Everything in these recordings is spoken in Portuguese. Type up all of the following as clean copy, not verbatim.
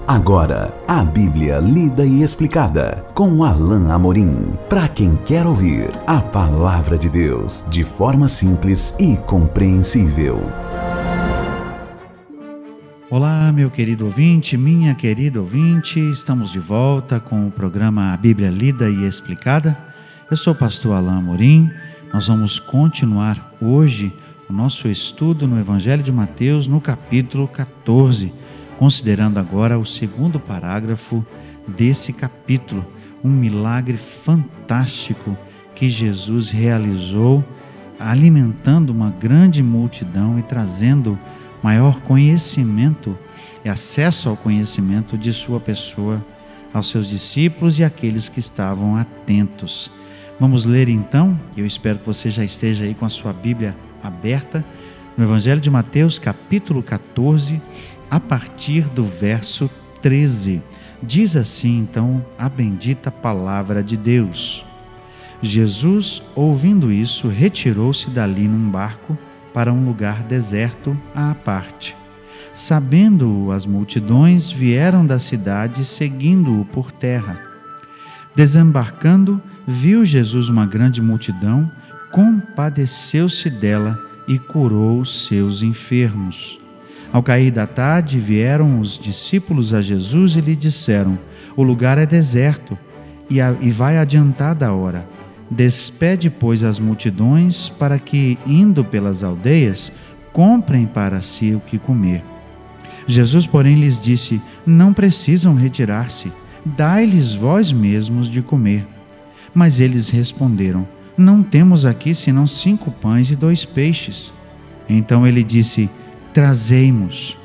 Agora, a Bíblia lida e explicada com Alain Amorim. Para quem quer ouvir a Palavra de Deus de forma simples e compreensível. Olá, meu querido ouvinte, minha querida ouvinte. Estamos de volta com o programa A Bíblia Lida e Explicada. Eu sou o pastor Alain Amorim. Nós vamos continuar hoje o nosso estudo no Evangelho de Mateus, no capítulo 14. Considerando agora o segundo parágrafo desse capítulo, um milagre fantástico que Jesus realizou, alimentando uma grande multidão e trazendo maior conhecimento e acesso ao conhecimento de sua pessoa aos seus discípulos e àqueles que estavam atentos. Vamos ler então, eu espero que você já esteja aí com a sua Bíblia aberta, no Evangelho de Mateus, capítulo 14, a partir do verso 13. Diz assim então a bendita palavra de Deus. Jesus, ouvindo isso, retirou-se dali num barco para um lugar deserto à parte. Sabendo-o as multidões, vieram da cidade seguindo-o por terra. Desembarcando, viu Jesus uma grande multidão, compadeceu-se dela e curou os seus enfermos. Ao cair da tarde, vieram os discípulos a Jesus e lhe disseram: o lugar é deserto e vai adiantada a hora. Despede, pois, as multidões para que, indo pelas aldeias, comprem para si o que comer. Jesus, porém, lhes disse: não precisam retirar-se, dai-lhes vós mesmos de comer. Mas eles responderam: não temos aqui senão 5 pães e 2 peixes. Então ele disse: trazei-mos.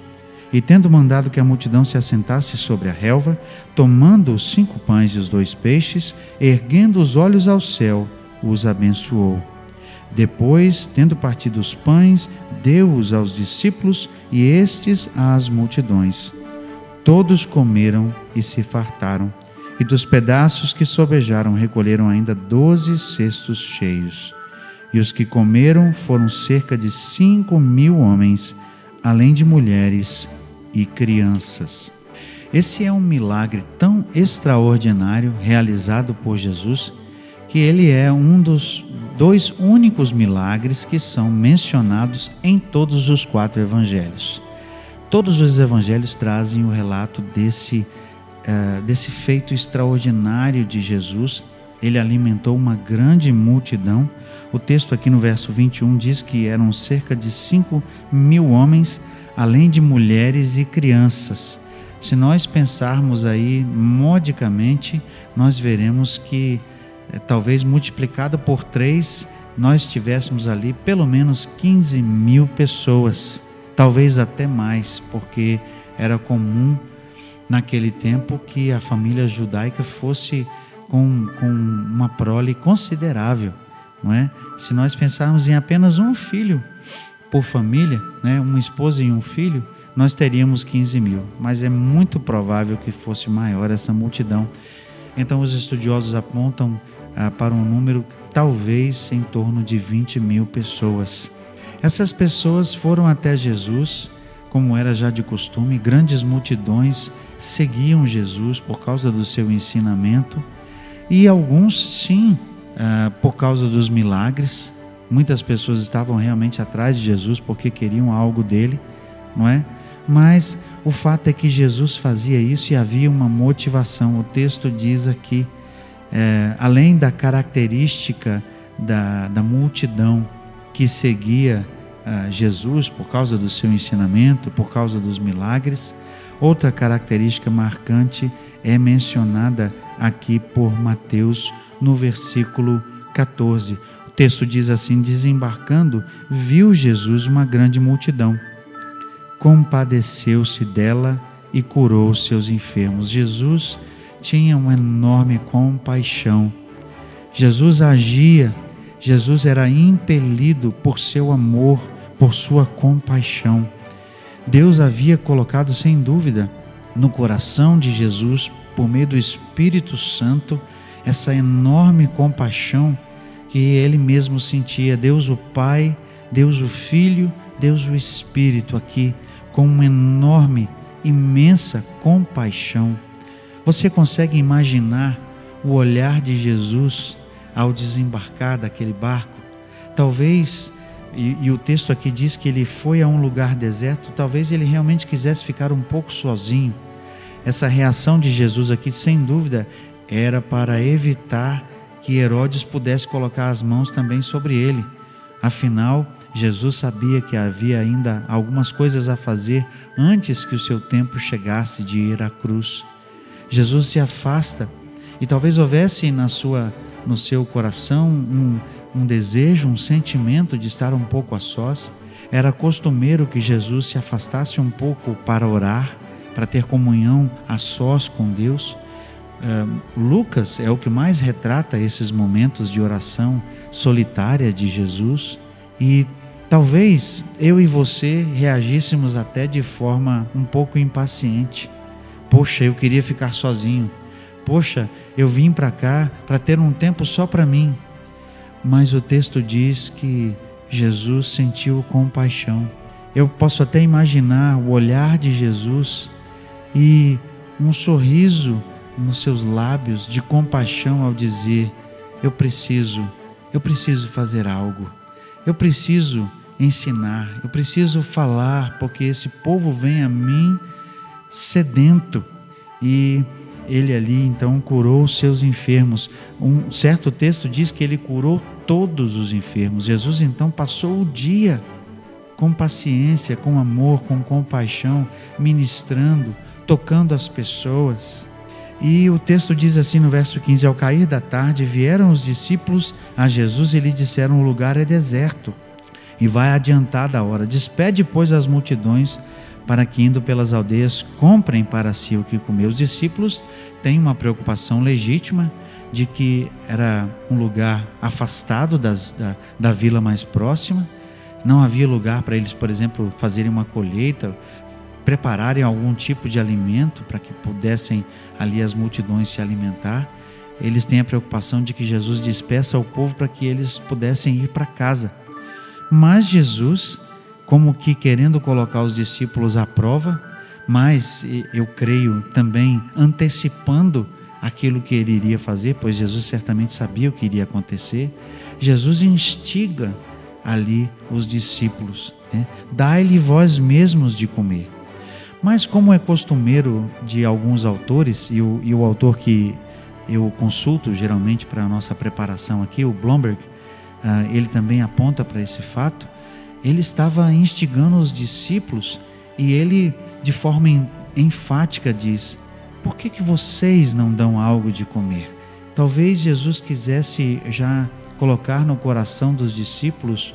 E tendo mandado que a multidão se assentasse sobre a relva, tomando os 5 pães e os 2 peixes, erguendo os olhos ao céu, os abençoou. Depois, tendo partido os pães, deu-os aos discípulos e estes às multidões. Todos comeram e se fartaram, e dos pedaços que sobejaram recolheram ainda 12 cestos cheios. E os que comeram foram cerca de 5.000 homens, além de mulheres e crianças. Esse é um milagre tão extraordinário realizado por Jesus, que ele é um dos 2 únicos milagres que são mencionados em todos os 4 evangelhos. Todos os evangelhos trazem o relato desse feito extraordinário de Jesus. Ele alimentou uma grande multidão. O texto aqui no verso 21 diz que eram cerca de 5.000 homens, além de mulheres e crianças. Se nós pensarmos aí modicamente, nós veremos que talvez multiplicado por 3, nós tivéssemos ali pelo menos 15.000 pessoas, talvez até mais, porque era comum naquele tempo que a família judaica fosse com uma prole considerável, não é? Se nós pensarmos em apenas um filho por família, né, uma esposa e um filho, nós teríamos 15.000, mas é muito provável que fosse maior essa multidão. Então os estudiosos apontam para um número talvez em torno de 20.000 pessoas. Essas pessoas foram até Jesus, como era já de costume. Grandes multidões seguiam Jesus por causa do seu ensinamento, e alguns sim, por causa dos milagres. Muitas pessoas estavam realmente atrás de Jesus porque queriam algo dele, não é? Mas o fato é que Jesus fazia isso e havia uma motivação. O texto diz aqui, além da característica da multidão que seguia Jesus por causa do seu ensinamento, por causa dos milagres, outra característica marcante é mencionada aqui por Mateus no versículo 14. O texto diz assim: desembarcando, viu Jesus uma grande multidão, compadeceu-se dela e curou os seus enfermos. Jesus tinha uma enorme compaixão. Jesus agia, Jesus era impelido por seu amor, por sua compaixão. Deus havia colocado, sem dúvida, no coração de Jesus, por meio do Espírito Santo, essa enorme compaixão que ele mesmo sentia. Deus o Pai, Deus o Filho, Deus o Espírito aqui, com uma enorme imensa compaixão. Você consegue imaginar o olhar de Jesus ao desembarcar daquele barco? Talvez, e o texto aqui diz que ele foi a um lugar deserto, talvez ele realmente quisesse ficar um pouco sozinho. Essa reação de Jesus aqui, sem dúvida, era para evitar que Herodes pudesse colocar as mãos também sobre ele. Afinal, Jesus sabia que havia ainda algumas coisas a fazer antes que o seu tempo chegasse de ir à cruz. Jesus se afasta e talvez houvesse no seu coração um desejo, um sentimento de estar um pouco a sós. Era costumeiro que Jesus se afastasse um pouco para orar, para ter comunhão a sós com Deus. Lucas é o que mais retrata esses momentos de oração solitária de Jesus, e talvez eu e você reagíssemos até de forma um pouco impaciente. Poxa, eu queria ficar sozinho. Poxa, eu vim para cá para ter um tempo só para mim. Mas o texto diz que Jesus sentiu compaixão. Eu posso até imaginar o olhar de Jesus e um sorriso nos seus lábios de compaixão ao dizer: eu preciso fazer algo, eu preciso ensinar, eu preciso falar, porque esse povo vem a mim sedento. E ele ali então curou os seus enfermos. Um certo texto diz que ele curou todos os enfermos. Jesus então passou o dia com paciência, com amor, com compaixão, ministrando, tocando as pessoas. E o texto diz assim no verso 15: ao cair da tarde vieram os discípulos a Jesus e lhe disseram: o lugar é deserto e vai adiantada a hora. Despede, pois, as multidões, para que, indo pelas aldeias, comprem para si o que comer. Os discípulos têm uma preocupação legítima de que era um lugar afastado da vila mais próxima. Não havia lugar para eles, por exemplo, fazerem uma colheita, prepararem algum tipo de alimento para que pudessem ali as multidões se alimentar. Eles têm a preocupação de que Jesus despeça ao povo para que eles pudessem ir para casa. Mas Jesus, como que querendo colocar os discípulos à prova, mas eu creio também antecipando aquilo que ele iria fazer, pois Jesus certamente sabia o que iria acontecer, Jesus instiga ali os discípulos, dai-lhe vós mesmos de comer. Mas como é costumeiro de alguns autores, e o autor que eu consulto geralmente para a nossa preparação aqui, o Blomberg, ele também aponta para esse fato. Ele estava instigando os discípulos e ele, de forma enfática, diz: por que vocês não dão algo de comer? Talvez Jesus quisesse já colocar no coração dos discípulos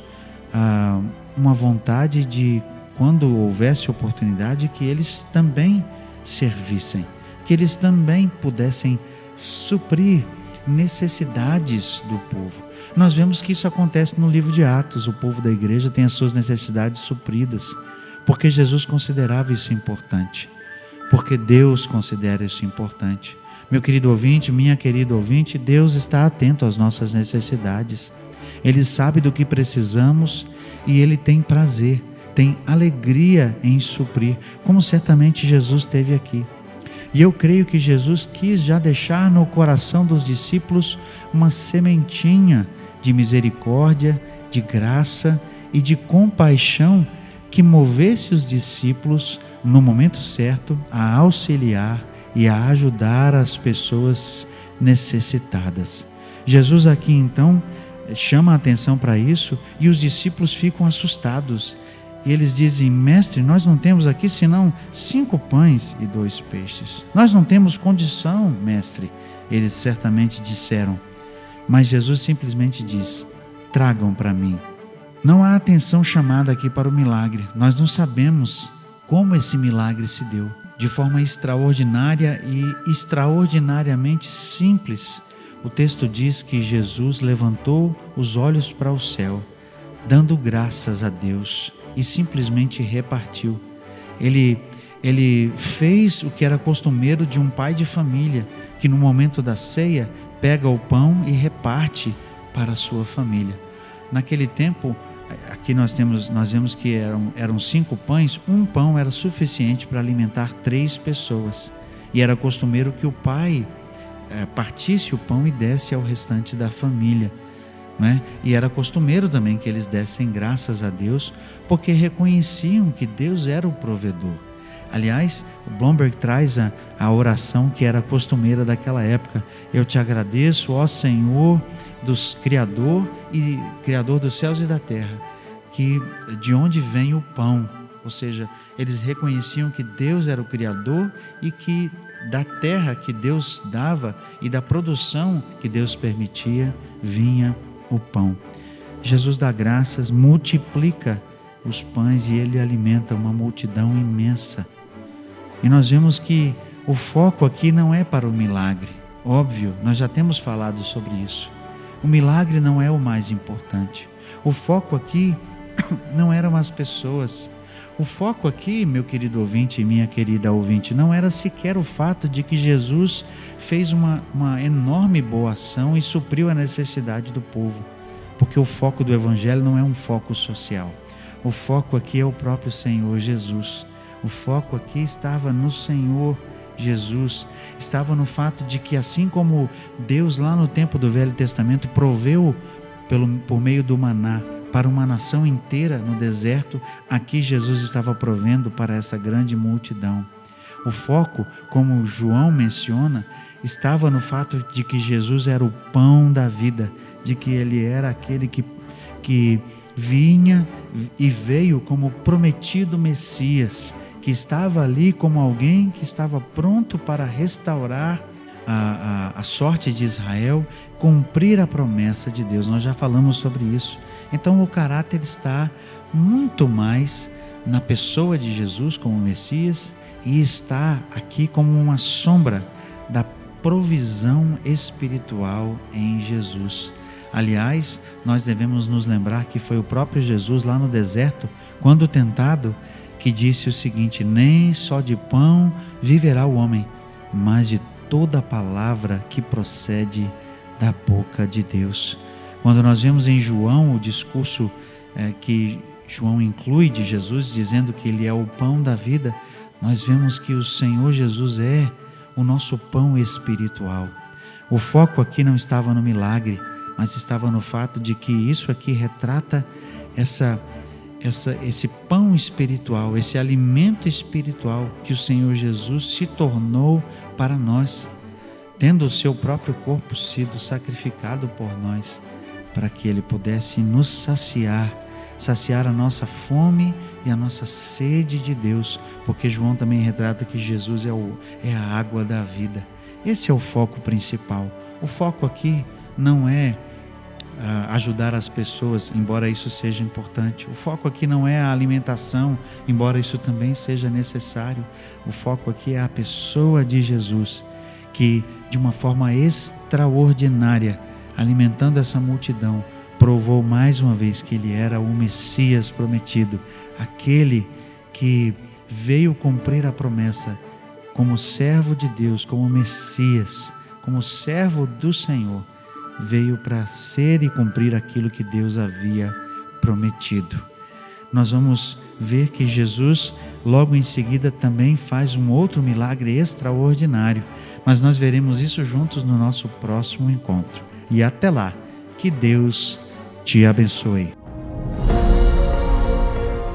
uma vontade de, quando houvesse oportunidade, que eles também servissem, que eles também pudessem suprir necessidades do povo. Nós vemos que isso acontece no livro de Atos. O povo da igreja tem as suas necessidades supridas, porque Jesus considerava isso importante, porque Deus considera isso importante. Meu querido ouvinte, minha querida ouvinte, Deus está atento às nossas necessidades. Ele sabe do que precisamos e Ele tem prazer, tem alegria em suprir, como certamente Jesus teve aqui. E eu creio que Jesus quis já deixar no coração dos discípulos uma sementinha de misericórdia, de graça e de compaixão que movesse os discípulos no momento certo a auxiliar e a ajudar as pessoas necessitadas. Jesus aqui então chama a atenção para isso e os discípulos ficam assustados. E eles dizem: mestre, nós não temos aqui senão 5 pães e 2 peixes. Nós não temos condição, mestre. Eles certamente disseram. Mas Jesus simplesmente diz: tragam para mim. Não há atenção chamada aqui para o milagre. Nós não sabemos como esse milagre se deu. De forma extraordinária e extraordinariamente simples. O texto diz que Jesus levantou os olhos para o céu, dando graças a Deus, e simplesmente repartiu. Ele fez o que era costumeiro de um pai de família, que no momento da ceia pega o pão e reparte para a sua família. Naquele tempo, aqui nós vemos que eram 5 pães, um pão era suficiente para alimentar 3 pessoas. E era costumeiro que o pai partisse o pão e desse ao restante da família, né? E era costumeiro também que eles dessem graças a Deus, porque reconheciam que Deus era o provedor. Aliás, o Blomberg traz a oração que era costumeira daquela época: eu te agradeço, ó Senhor, Criador dos céus e da terra, que de onde vem o pão. Ou seja, eles reconheciam que Deus era o Criador e que da terra que Deus dava e da produção que Deus permitia vinha o pão. Jesus dá graças, multiplica os pães e ele alimenta uma multidão imensa. E nós vemos que o foco aqui não é para o milagre. Óbvio, nós já temos falado sobre isso. O milagre não é o mais importante. O foco aqui não eram as pessoas. O foco aqui, meu querido ouvinte e minha querida ouvinte, não era sequer o fato de que Jesus fez uma enorme boa ação e supriu a necessidade do povo. Porque o foco do Evangelho não é um foco social. O foco aqui é o próprio Senhor Jesus. O foco aqui estava no Senhor Jesus, estava no fato de que, assim como Deus lá no tempo do Velho Testamento proveu por meio do maná para uma nação inteira no deserto, aqui Jesus estava provendo para essa grande multidão. O foco, como João menciona, estava no fato de que Jesus era o pão da vida, de que ele era aquele que vinha e veio como prometido Messias, que estava ali como alguém que estava pronto para restaurar a sorte de Israel, cumprir a promessa de Deus. Nós já falamos sobre isso. Então o caráter está muito mais na pessoa de Jesus como Messias e está aqui como uma sombra da provisão espiritual em Jesus. Aliás, nós devemos nos lembrar que foi o próprio Jesus lá no deserto, quando tentado, que disse o seguinte: nem só de pão viverá o homem, mas de toda a palavra que procede da boca de Deus. Quando nós vemos em João o discurso que João inclui de Jesus, dizendo que ele é o pão da vida, nós vemos que o Senhor Jesus é o nosso pão espiritual. O foco aqui não estava no milagre, mas estava no fato de que isso aqui retrata esse pão espiritual, esse alimento espiritual que o Senhor Jesus se tornou para nós, tendo o seu próprio corpo sido sacrificado por nós, para que ele pudesse nos saciar a nossa fome e a nossa sede de Deus, porque João também retrata que Jesus é a água da vida. Esse é o foco principal. O foco aqui não é ajudar as pessoas, embora isso seja importante. O foco aqui não é a alimentação, embora isso também seja necessário. O foco aqui é a pessoa de Jesus, que de uma forma extraordinária, alimentando essa multidão, provou mais uma vez que ele era o Messias prometido, aquele que veio cumprir a promessa como servo de Deus, como Messias, como servo do Senhor. Veio para ser e cumprir aquilo que Deus havia prometido. Nós vamos ver que Jesus, logo em seguida, também faz um outro milagre extraordinário, mas nós veremos isso juntos no nosso próximo encontro. E até lá, que Deus te abençoe.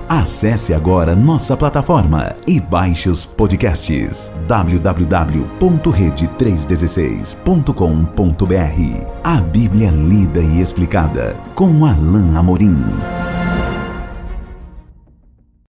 Acesse agora nossa plataforma e baixe os podcasts www.rede316.com.br. A Bíblia lida e explicada com Alain Amorim.